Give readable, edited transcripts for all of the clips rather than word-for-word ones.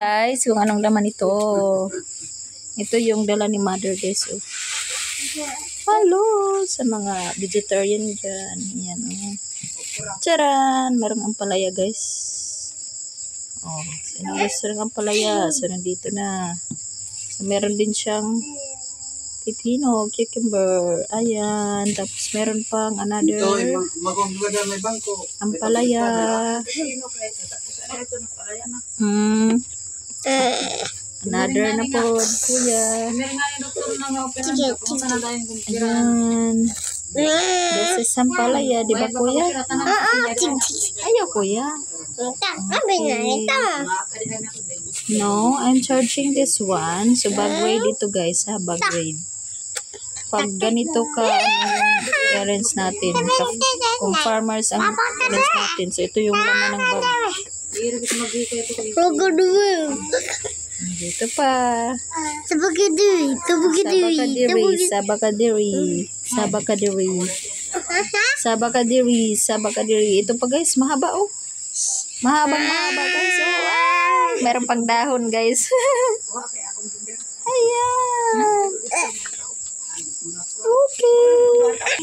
Guys, kung anong laman ito. Ito yung dala ni mother, guys. Oh. Hello sa mga vegetarian dyan. Ayan, oh. Charan! Merong ampalaya, guys. Oh, sino gusto ng ampalaya? So, nandito na. So, meron din siyang pipino, cucumber. Ayan. Tapos, meron pang another ampalaya. Another na po, kuya. Ayan. This is sampalaya, di ba, kuya? Ayaw, kuya. Okay. No, I'm charging this one. So, bag weight ito, guys, ha? Bag weight. Pag ganito ka, parents natin. Kung farmers ang parents natin. So, ito yung laman ng bag. Dito pa. Sabakadiri. Ito pa, guys, mahaba, oh. Mahaba, guys. Oh, ay, meron pang dahon, guys. Ayan.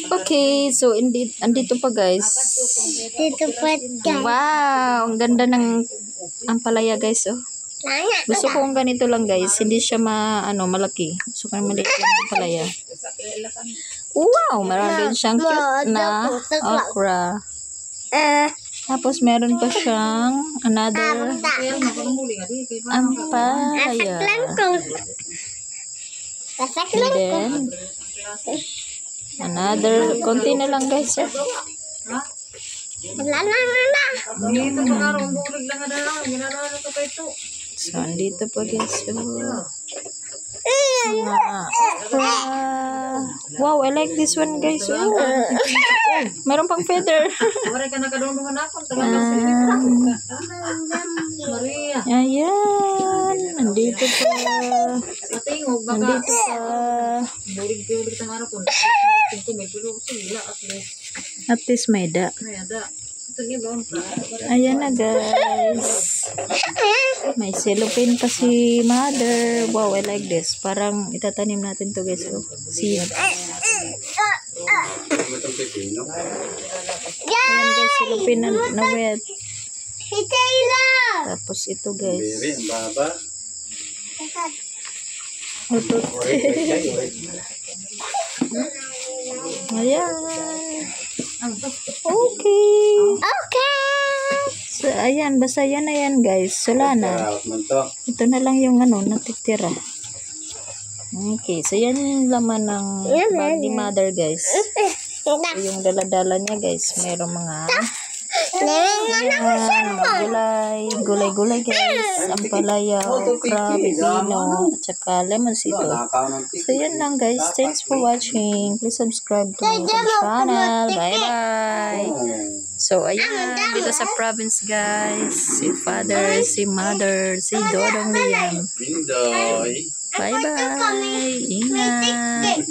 Okay, so andito pa, guys. Wow, ang ganda ng ampalaya, guys, oh. Gusto ko kung ganito lang, guys. Hindi siya malaki. Gusto ko maliit lang ampalaya. Wow, meron din siyang cute na okra. Tapos meron pa siyang another ampalaya. And then another, konti na lang, guys. So, andito pa, guys. Wow, I like this one, guys. Oh, meron pang feather. Ayan. Andito pa. At least may da. Ayan na, guys. May cellophane pa si mother. Wow, I like this. Parang itatanim natin to, guys. Oh, see. Ayan, guys, cellophane na wet. Tapos ito, guys. Ito. Ayan. Okay. So, ayan. Basta yan na yan, guys. Wala na. Ito na lang yung natitira. Okay. So, yan yung laman ng bag ni mother, guys. So, yung dala-dala niya, guys. Mayroong mga gulay, guys. Ampalaya, okra, pipino, at saka lemon sito. So, yan lang, guys. Thanks for watching. Please subscribe to my channel. Bye-bye. So, ayan. Dito sa province, guys. Si father, si mother, si Dodong Liam. Bye-bye. Ingat.